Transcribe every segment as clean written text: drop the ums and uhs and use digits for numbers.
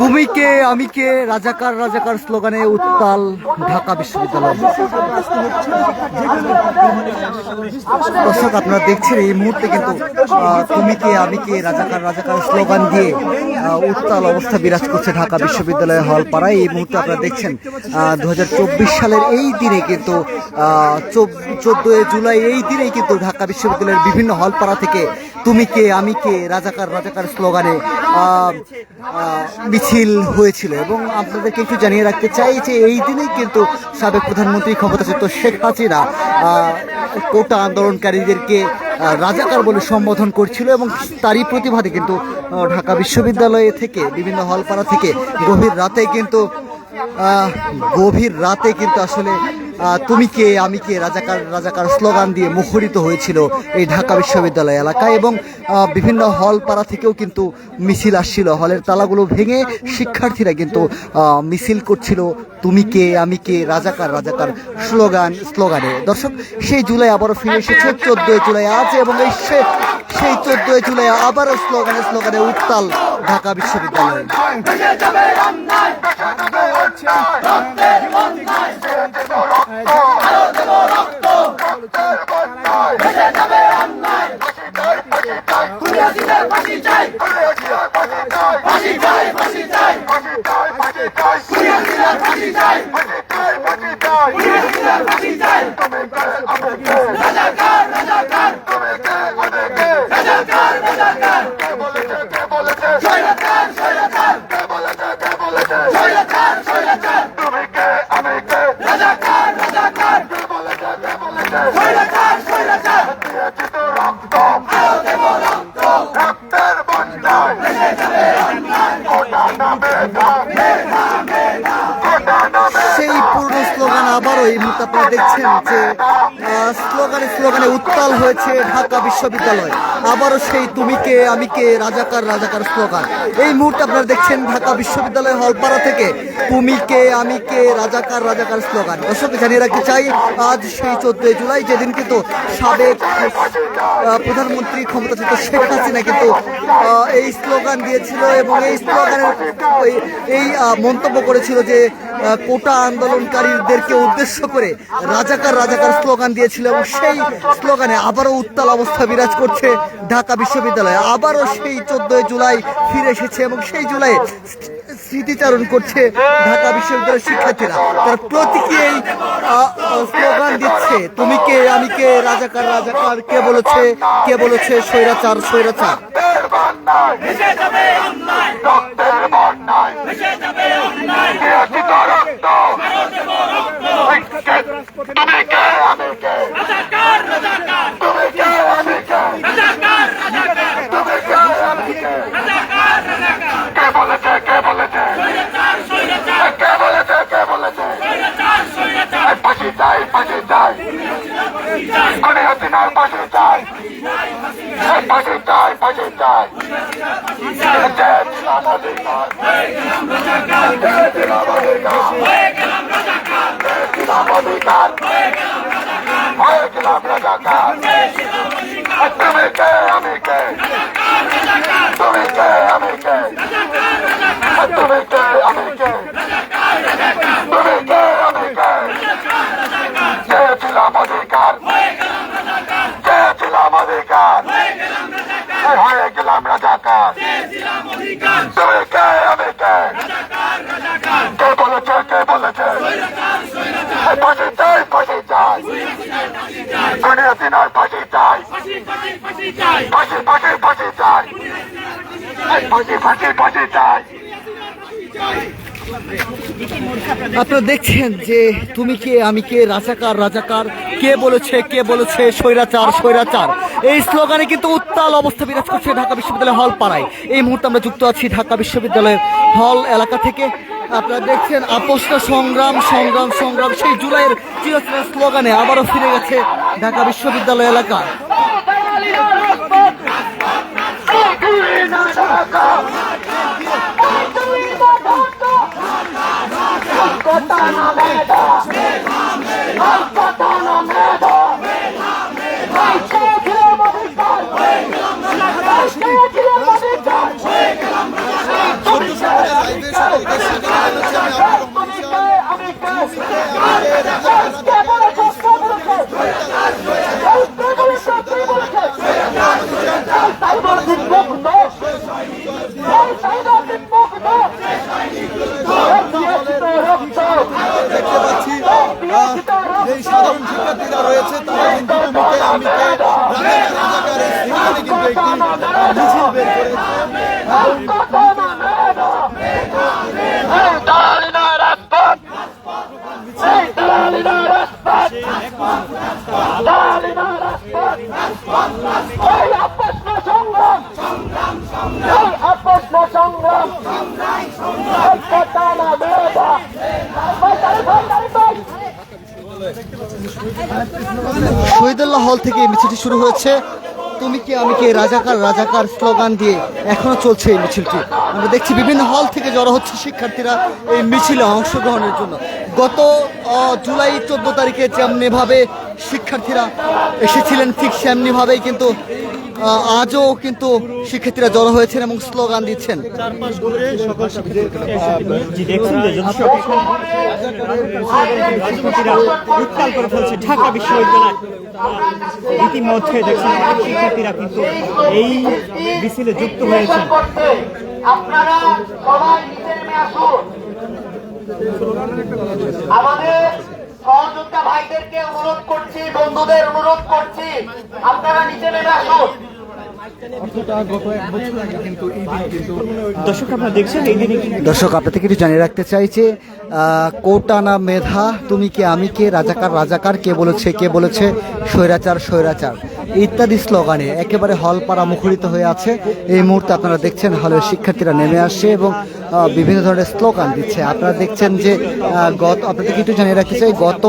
তুমি কে আমি কে রাজাকার রাজাকার স্লোগানে উত্তাল ঢাকা বিশ্ববিদ্যালয়। দর্শক আপনারা দেখছেন এই মুহূর্তে কিন্তু তুমি কে আমি কে রাজাকার রাজাকার স্লোগান দিয়ে উত্তাল অবস্থা বিরাজ করছে ঢাকা বিশ্ববিদ্যালয়ের হল পাড়ায়। এই মুহূর্তে আপনারা দেখছেন 2024 সালের এই দিনে কিন্তু 14 জুলাই এই দিনেই কিন্তু ঢাকা বিশ্ববিদ্যালয়ের বিভিন্ন হল পাড়া থেকে তুমি কে আমি কে রাজাকার রাজাকার স্লোগানে মিছিল হয়েছিল। এবং আপনাদেরকে একটু জানিয়ে রাখতে চাই যে এই দিনেই কিন্তু সাবেক প্রধানমন্ত্রী ক্ষমতাচ্যুত শেখ হাসিনা কোটা আন্দোলনকারীদেরকে রাজাকার বলে সম্বোধন করছিল এবং তারই প্রতিবাদে কিন্তু ঢাকা বিশ্ববিদ্যালয় থেকে বিভিন্ন হলপাড়া থেকে গভীর রাতে কিন্তু আসলে তুমি কে আমি কে রাজাকার রাজাকার স্লোগান দিয়ে মুখরিত হয়েছিল এই ঢাকা বিশ্ববিদ্যালয় এলাকায়। এবং বিভিন্ন হল পাড়া থেকেও কিন্তু মিছিল আসছিল, হলের তালাগুলো ভেঙে শিক্ষার্থীরা কিন্তু মিছিল করছিল তুমি কে আমি কে রাজাকার রাজাকার স্লোগানে। দর্শক সেই জুলাই আবারও ফিরে এসেছে 14 জুলাই আজ, এবং সেই 14 জুলাই আবারও স্লোগানে উত্তাল ঢাকা বিশ্ববিদ্যালয়। সেই পূর্ণ স্লোগান আবারও এই মুহূর্তে আপনারা দেখছেন যে স্লোগানে উত্তাল হয়েছে ঢাকা বিশ্ববিদ্যালয়। আবারও সেই তুমি কে আমি কে রাজাকার রাজাকার স্লোগান এই মুহূর্তে আপনারা দেখছেন ঢাকা বিশ্ববিদ্যালয় হলপাড়া থেকে তুমি কে আমি কে রাজাকার রাজাকার স্লোগান। দর্শক জানিয়ে রাখতে চাই আজ সেই 14 জুলাই যেদিন কিন্তু সাবেক প্রধানমন্ত্রী ক্ষমতাচ্যুত শেখ হাসিনা কিন্তু এই স্লোগান দিয়েছিল এবং এই স্লোগানের এই মন্তব্য করেছিল যে কোটা আন্দোলনকারীদেরকে উদ্দেশ্য করে রাজাকার রাজাকার স্লোগান দিয়েছিল। এবং সেই স্লোগানে আবারও উত্তাল অবস্থা বিরাজ করছে ঢাকা বিশ্ববিদ্যালয়ে। আবারও সেই 14 জুলাই ফিরে এসেছে এবং সেই জুলাই স্মৃতিচারণ করছে ঢাকা বিশ্ববিদ্যালয়ের শিক্ষার্থীরা। তার প্রতীকী এই স্লোগান দিচ্ছে তুমি কে আমি কে রাজাকার রাজাকার, কে বলেছে স্বৈরাচার স্বৈরাচার। আপনারা দেখছেন যে তুমি কে আমি কে রাজাকার রাজাকার, কে বলেছে স্বৈরাচার স্বৈরাচার। এই স্লোগানে কিন্তু উত্তাল অবস্থা বিরাজ করছে ঢাকা বিশ্ববিদ্যালয় হল পাড়ায়। এই মুহূর্তে আমরা যুক্ত আছি ঢাকা বিশ্ববিদ্যালয়ের হল এলাকা থেকে। আপনারা দেখছেন আপোষটা সংগ্রাম সংগ্রাম সংগ্রাম সেই জুলাইয়ের চিরস্থায়ী স্লোগানে আবারও ফিরে গেছে ঢাকা বিশ্ববিদ্যালয় এলাকা। দেখতে পাচ্ছি এই সাধারণ শিক্ষার্থীরা রয়েছে তারা কিন্তু তুমিকে আমিকে রাজাকার স্লোগানে কিন্তু একটি মিছিল বের শহীদুল্লাহ হল থেকে এই মিছিলটি শুরু হয়েছে তুমি কে আমি কে রাজাকার রাজাকার স্লোগান দিয়ে এখনো চলছে এই মিছিলটি। আমরা দেখছি বিভিন্ন হল থেকে জড়ো হচ্ছে শিক্ষার্থীরা এই মিছিলে অংশগ্রহণের জন্য। গত জুলাই 14 তারিখে যেমনিভাবে শিক্ষার্থীরা এসেছিলেন ঠিক সেমনিভাবেই কিন্তু আজও কিন্তু শিক্ষার্থীরা জড়ো হয়েছেন এবং স্লোগান দিচ্ছেন। উত্তাল করে ফেলছে ঢাকা বিশ্ববিদ্যালয়। ইতিমধ্যে দেখছেন শিক্ষার্থীরা কিন্তু এই মিছিলে যুক্ত হয়েছেন। আপনারা সবাই নিচে নেমে আসুন। আমাদের সহযোদ্ধা ভাইদেরকে অনুরোধ করছি, বন্ধুদের অনুরোধ করছি, আপনারা নিচে নেমে আসুন। দর্শক আপনাদেরকে একটু জানিয়ে রাখতে চাই যে কোটা না মেধা, তুমি কে আমি কে, রাজাকার রাজাকার, কে বলেছে স্বৈরাচার স্বৈরাচার ইত্যাদি স্লোগানে একেবারে হল পাড়া মুখরিত হয়ে আছে। এই মুহূর্তে আপনারা দেখছেন হলের শিক্ষার্থীরা নেমে আসছে এবং বিভিন্ন ধরনের স্লোগান দিচ্ছে। আপনারা দেখছেন যে আপনাদেরকে একটু জানিয়ে রাখতে চাই গত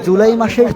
জুলাই মাসের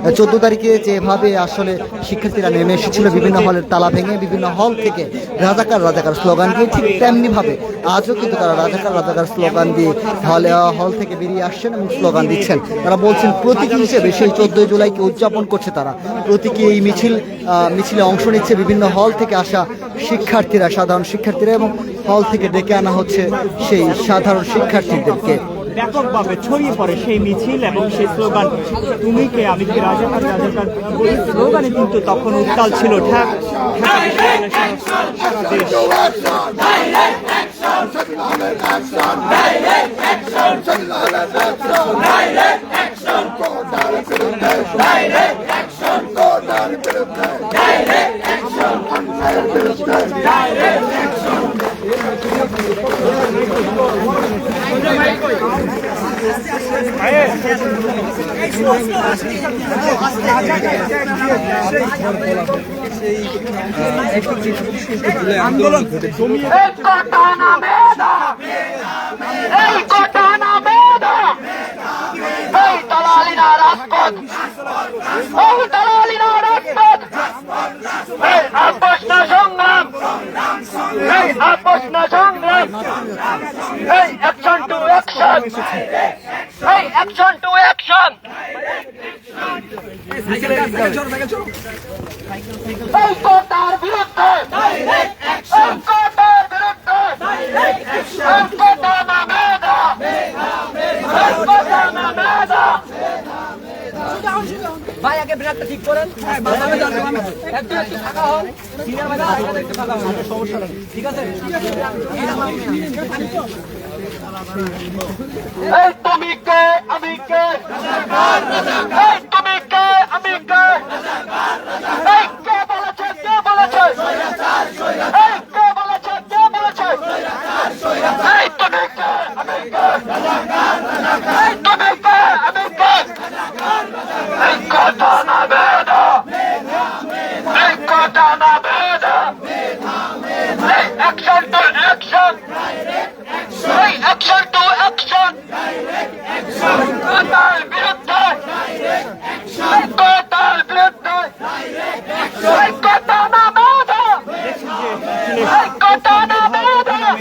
14 তারিখে যেভাবে আসলে শিক্ষার্থীরা নেমে এসেছিল বিভিন্ন হলের তালা ভেঙে বিভিন্ন হল থেকে রাজাকার রাজাকার স্লোগান দিয়ে, ঠিক তেমনিভাবে আজও কিন্তু তারা রাজাকার রাজাকার স্লোগান দিয়ে হল থেকে বেরিয়ে আসছেন এবং স্লোগান দিচ্ছেন। তারা বলছেন প্রতীকী হিসেবে সেই 14 জুলাইকে উদযাপন করছে তারা। প্রতীকী এই মিছিলে অংশ নিচ্ছে বিভিন্ন হল থেকে আসা শিক্ষার্থীরা, সাধারণ শিক্ষার্থীরা, এবং হল থেকে ডেকে আনা হচ্ছে সেই সাধারণ শিক্ষার্থীদেরকে। ব্যাপকভাবে ছড়িয়ে পড়ে সেই মিছিল এবং সেই স্লোগান তুমি কে আমি কে রাজাকার রাজাকার। এই স্লোগানে কিন্তু তখন উত্তাল ছিল ঢাকা আন্দোলন action to action! Hey, action to action! এই কোটার বিরুদ্ধে এই কোটার বিরুদ্ধে এই কোটা না মেধা এই কোটা না মেধা। ভাই আগে ব্রেকটা ঠিক করেন, একটু ফাঁকা হন, সিনিয়র ভাই একটু ফাঁকা হন, সমস্যা নেই, ঠিক আছে? এই তুমি কে আমি কে, এই তুমি কে আমি কে, এই কে বলেছে কে বলেছে, এই কে বলেছে কে বলেছে, এই তুমি কে আমি কে, এই তুমি কে আমি কে, এই কথা না বেদা, এই কথা না বেদা, এই অ্যাকশন টু অ্যাকশন, এই অ্যাকশন টু অ্যাকশন, কোটার বিরুদ্ধে, কোটার বিরুদ্ধে, এই কত না বাধা দেখছেন যে আসলে এই কত না